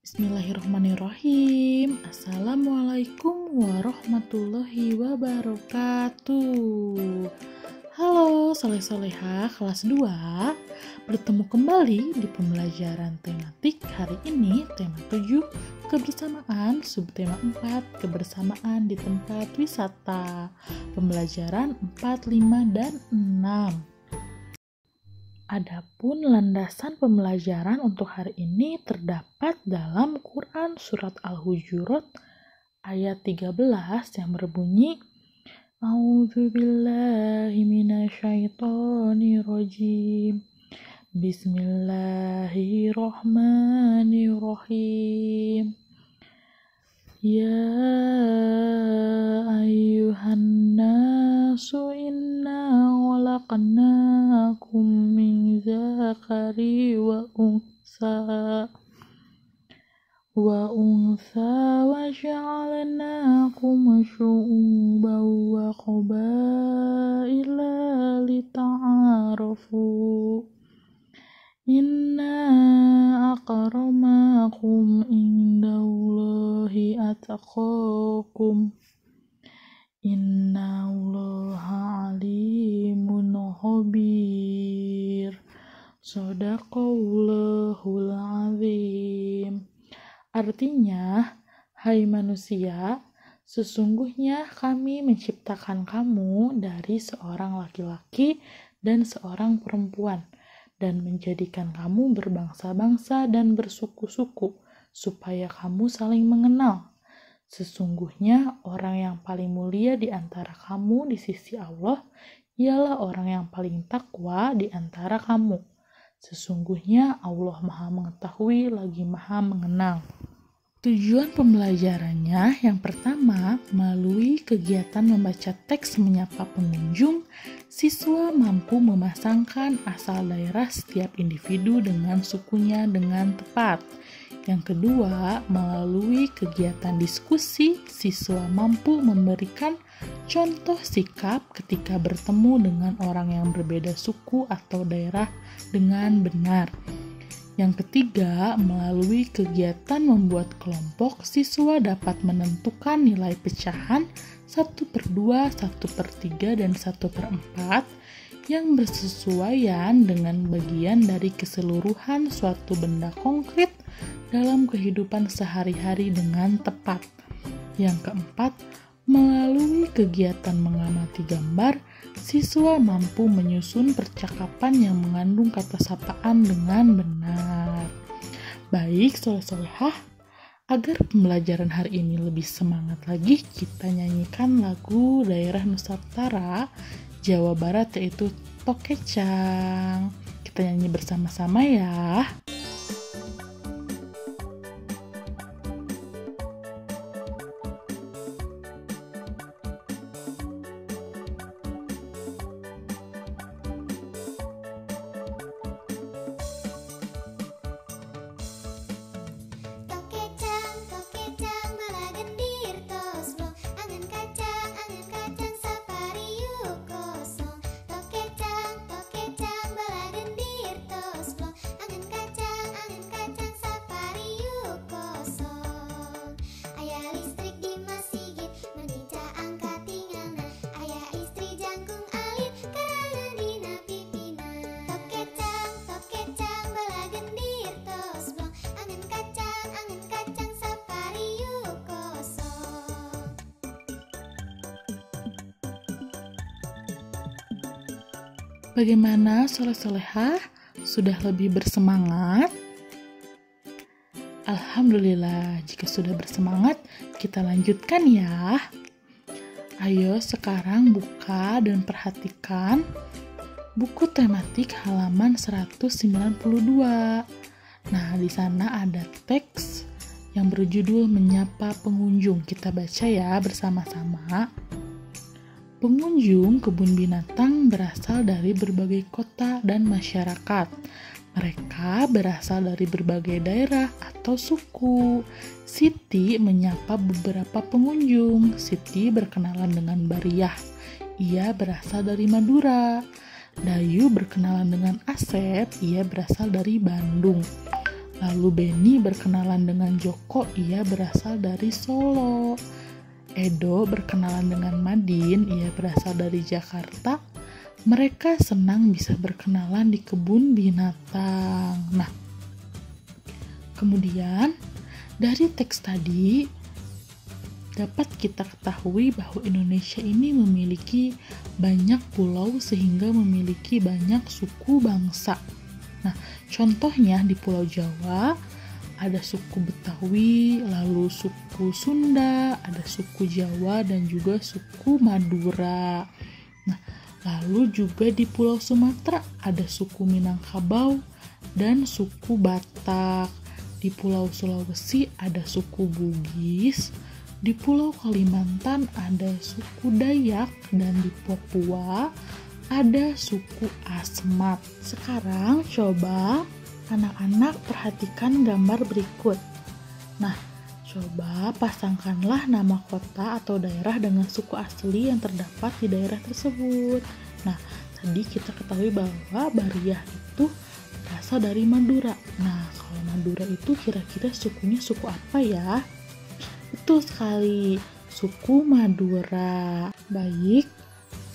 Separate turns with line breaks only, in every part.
Bismillahirrahmanirrahim. Assalamualaikum warahmatullahi wabarakatuh. Halo soleh-soleha kelas 2. Bertemu kembali di pembelajaran tematik hari ini, tema 7, kebersamaan, subtema 4, kebersamaan di tempat wisata. Pembelajaran 4, 5, dan 6. Adapun landasan pembelajaran untuk hari ini terdapat dalam Quran Surat Al-Hujurat ayat 13 yang berbunyi A'udzubillahi minasyaitonirrajim. Bismillahirrahmanirrahim. Ya ayyuhan nasu inna khalaqnakum min zakari wa unsa wa ja'alnakum syu'uban wa qabaila lita'arafu. Inna akramakum indallahi atqakum. Inna allaha alimun khabir. Shadaqallahul azim. Artinya, hai manusia, sesungguhnya kami menciptakan kamu dari seorang laki-laki dan seorang perempuan, dan menjadikan kamu berbangsa-bangsa dan bersuku-suku, supaya kamu saling mengenal. Sesungguhnya orang yang paling mulia di antara kamu di sisi Allah ialah orang yang paling takwa di antara kamu. Sesungguhnya Allah Maha Mengetahui lagi Maha Mengenal. Tujuan pembelajarannya yang pertama, melalui kegiatan membaca teks menyapa pengunjung, siswa mampu memasangkan asal daerah setiap individu dengan sukunya dengan tepat. Yang kedua, melalui kegiatan diskusi, siswa mampu memberikan contoh sikap ketika bertemu dengan orang yang berbeda suku atau daerah dengan benar. Yang ketiga, melalui kegiatan membuat kelompok, siswa dapat menentukan nilai pecahan 1/2, 1/3, dan 1/4 yang bersesuaian dengan bagian dari keseluruhan suatu benda konkret dalam kehidupan sehari-hari dengan tepat. Yang keempat, melalui kegiatan mengamati gambar, siswa mampu menyusun percakapan yang mengandung kata sapaan dengan benar. Baik, soleh-solehah, agar pembelajaran hari ini lebih semangat lagi, kita nyanyikan lagu daerah Nusantara Jawa Barat, yaitu Tokecang. Kita nyanyi bersama-sama ya. Bagaimana soleh-solehah? Sudah lebih bersemangat? Alhamdulillah, jika sudah bersemangat, kita lanjutkan ya. Ayo sekarang buka dan perhatikan buku tematik halaman 192. Nah, di sana ada teks yang berjudul Menyapa Pengunjung. Kita baca ya bersama-sama. Pengunjung kebun binatang berasal dari berbagai kota dan masyarakat. Mereka berasal dari berbagai daerah atau suku. Siti menyapa beberapa pengunjung. Siti berkenalan dengan Bariyah. Ia berasal dari Madura. Dayu berkenalan dengan Asep. Ia berasal dari Bandung. Lalu Beni berkenalan dengan Joko, ia berasal dari Solo. Edo berkenalan dengan Madin, ia berasal dari Jakarta. Mereka senang bisa berkenalan di kebun binatang. Nah, kemudian dari teks tadi dapat kita ketahui bahwa Indonesia ini memiliki banyak pulau sehingga memiliki banyak suku bangsa. Nah, contohnya di Pulau Jawa ada suku Betawi, lalu suku Sunda, ada suku Jawa, dan juga suku Madura. Nah, lalu juga di Pulau Sumatera ada suku Minangkabau dan suku Batak. Di Pulau Sulawesi ada suku Bugis. Di Pulau Kalimantan ada suku Dayak, dan di Papua ada suku Asmat. Sekarang coba anak-anak perhatikan gambar berikut. Nah, coba pasangkanlah nama kota atau daerah dengan suku asli yang terdapat di daerah tersebut. Nah, tadi kita ketahui bahwa Bariah itu berasal dari Madura. Nah, kalau Madura itu kira-kira sukunya suku apa ya? Betul sekali, suku Madura. Baik,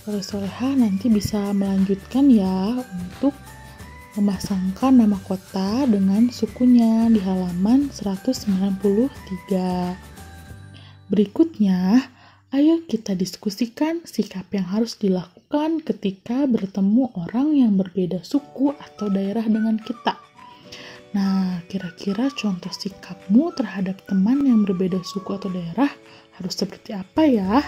sore-soreha nanti bisa melanjutkan ya untuk memasangkan nama kota dengan sukunya di halaman 193. Berikutnya, ayo kita diskusikan sikap yang harus dilakukan ketika bertemu orang yang berbeda suku atau daerah dengan kita. Nah, kira-kira contoh sikapmu terhadap teman yang berbeda suku atau daerah harus seperti apa ya?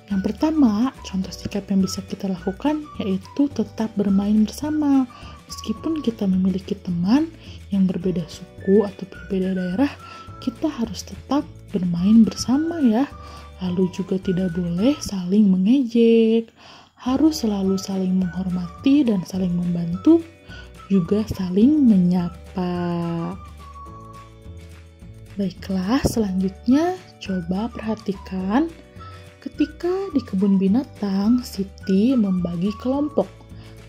Yang pertama, contoh sikap yang bisa kita lakukan yaitu tetap bermain bersama. Meskipun kita memiliki teman yang berbeda suku atau berbeda daerah, kita harus tetap bermain bersama ya. Lalu juga tidak boleh saling mengejek, harus selalu saling menghormati dan saling membantu, juga saling menyapa. Baiklah, selanjutnya coba perhatikan ketika di kebun binatang, Siti membagi kelompok.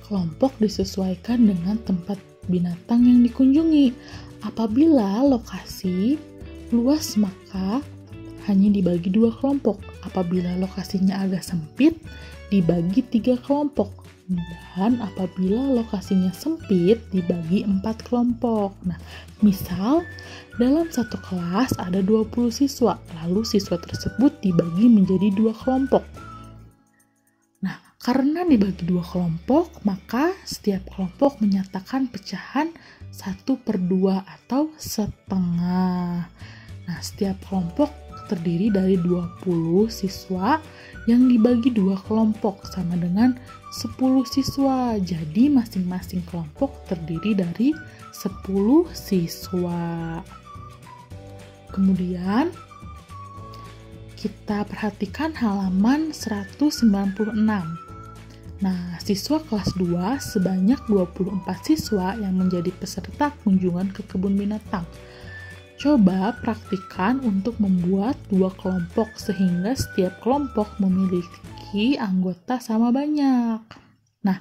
Kelompok disesuaikan dengan tempat binatang yang dikunjungi. Apabila lokasi luas maka hanya dibagi 2 kelompok. Apabila lokasinya agak sempit, dibagi 3 kelompok. Dan apabila lokasinya sempit, dibagi 4 kelompok. Nah, misal dalam satu kelas ada 20 siswa, lalu siswa tersebut dibagi menjadi 2 kelompok. Nah, karena dibagi 2 kelompok, maka setiap kelompok menyatakan pecahan 1/2 atau setengah. Nah, setiap kelompok terdiri dari 20 siswa yang dibagi 2 kelompok sama dengan 10 siswa. Jadi masing-masing kelompok terdiri dari 10 siswa. Kemudian kita perhatikan halaman 196. Nah, siswa kelas 2 sebanyak 24 siswa yang menjadi peserta kunjungan ke kebun binatang. Coba praktikkan untuk membuat 2 kelompok sehingga setiap kelompok memiliki anggota sama banyak. Nah,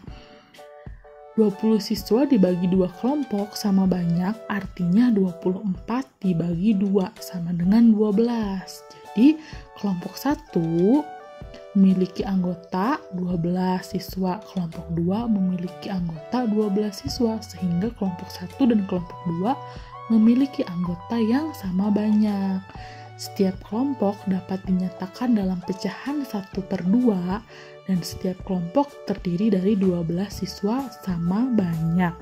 20 siswa dibagi 2 kelompok sama banyak, artinya 24 dibagi 2 sama dengan 12. Jadi, kelompok 1 memiliki anggota 12 siswa, kelompok 2 memiliki anggota 12 siswa, sehingga kelompok 1 dan kelompok 2 memiliki anggota yang sama banyak. Setiap kelompok dapat dinyatakan dalam pecahan 1/2 dan setiap kelompok terdiri dari 12 siswa sama banyak.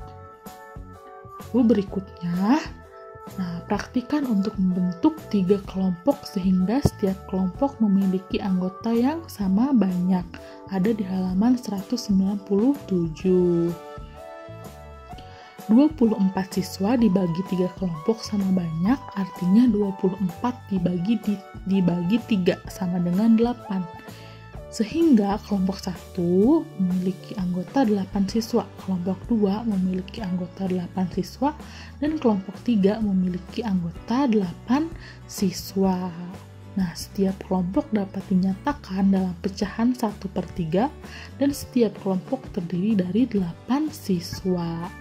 Lalu berikutnya, praktikan untuk membentuk 3 kelompok sehingga setiap kelompok memiliki anggota yang sama banyak. Ada di halaman 197. 24 siswa dibagi 3 kelompok sama banyak, artinya 24 dibagi 3 sama dengan 8. Sehingga kelompok 1 memiliki anggota 8 siswa, kelompok 2 memiliki anggota 8 siswa, dan kelompok 3 memiliki anggota 8 siswa. Nah, setiap kelompok dapat dinyatakan dalam pecahan 1/3 dan setiap kelompok terdiri dari 8 siswa.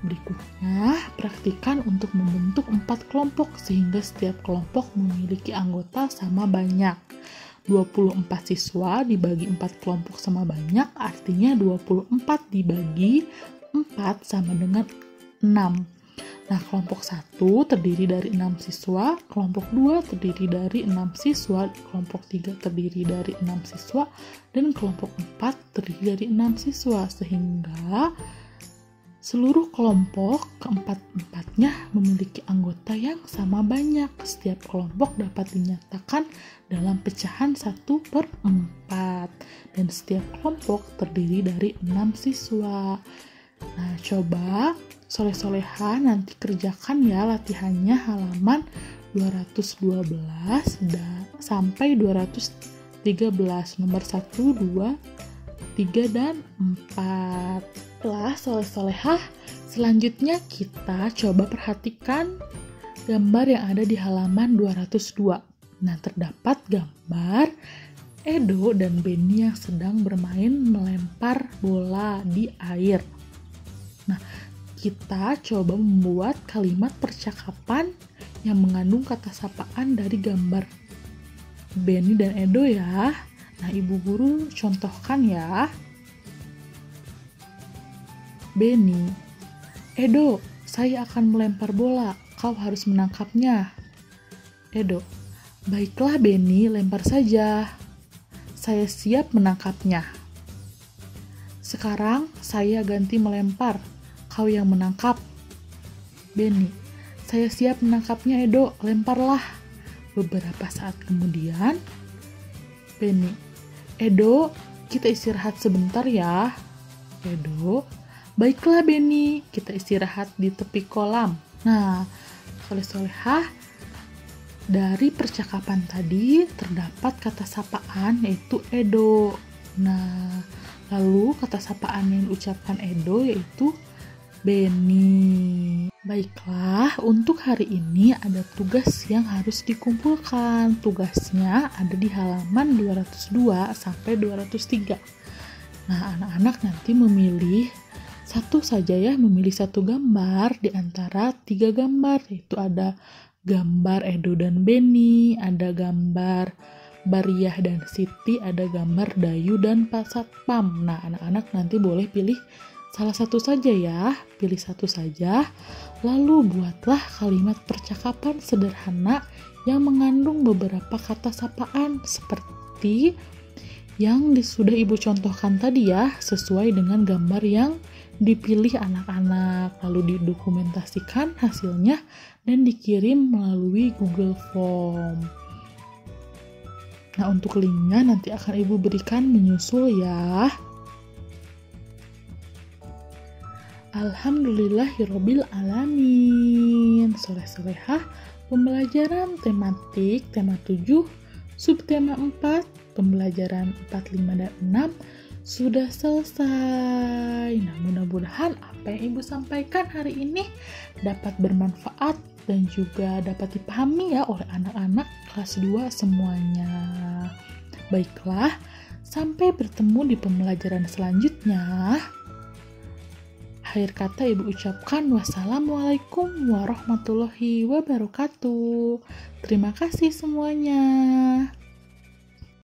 Berikutnya, praktikan untuk membentuk 4 kelompok sehingga setiap kelompok memiliki anggota sama banyak. 24 siswa dibagi 4 kelompok sama banyak, artinya 24 dibagi 4 sama dengan 6. Nah, kelompok 1 terdiri dari 6 siswa, kelompok 2 terdiri dari 6 siswa, kelompok 3 terdiri dari 6 siswa, dan kelompok 4 terdiri dari 6 siswa, sehingga seluruh kelompok keempat-empatnya memiliki anggota yang sama banyak. Setiap kelompok dapat dinyatakan dalam pecahan 1/4. Dan setiap kelompok terdiri dari 6 siswa. Nah, coba soleh-soleha nanti kerjakan ya latihannya halaman 212 sampai 213. Nomor 1, 2, 3, dan 4. Setelah soleh-solehah, selanjutnya kita coba perhatikan gambar yang ada di halaman 202. Nah, terdapat gambar Edo dan Benny yang sedang bermain melempar bola di air. Nah, kita coba membuat kalimat percakapan yang mengandung kata sapaan dari gambar Benny dan Edo ya. Nah, ibu guru contohkan ya. Benny, Edo, saya akan melempar bola, kau harus menangkapnya. Edo, baiklah Benny, lempar saja. Saya siap menangkapnya. Sekarang saya ganti melempar, kau yang menangkap. Benny, saya siap menangkapnya Edo, lemparlah. Beberapa saat kemudian, Benny, Edo, kita istirahat sebentar ya. Edo, baiklah Benny, kita istirahat di tepi kolam. Nah, soleh-solehah, dari percakapan tadi terdapat kata sapaan yaitu Edo. Nah, lalu kata sapaan yang diucapkan Edo yaitu Benny. Baiklah, untuk hari ini ada tugas yang harus dikumpulkan. Tugasnya ada di halaman 202 sampai 203. Nah, anak-anak nanti memilih satu saja ya, memilih satu gambar di antara 3 gambar, yaitu ada gambar Edo dan Benny, ada gambar Bariah dan Siti, ada gambar Dayu dan Pak Satpam. Nah, anak-anak nanti boleh pilih salah satu saja ya, pilih satu saja. Lalu buatlah kalimat percakapan sederhana yang mengandung beberapa kata sapaan seperti yang sudah ibu contohkan tadi ya, sesuai dengan gambar yang dipilih anak-anak, lalu didokumentasikan hasilnya dan dikirim melalui Google Form. Nah, untuk linknya nanti akan ibu berikan menyusul ya. Alhamdulillahirabbil alamin. Soleh-solehah, pembelajaran tematik tema 7, subtema 4, pembelajaran 4, 5, dan 6 sudah selesai. Nah, mudah-mudahan apa yang ibu sampaikan hari ini dapat bermanfaat dan juga dapat dipahami ya oleh anak-anak kelas 2 semuanya. Baiklah, sampai bertemu di pembelajaran selanjutnya. Akhir kata ibu ucapkan wassalamualaikum warahmatullahi wabarakatuh. Terima kasih semuanya.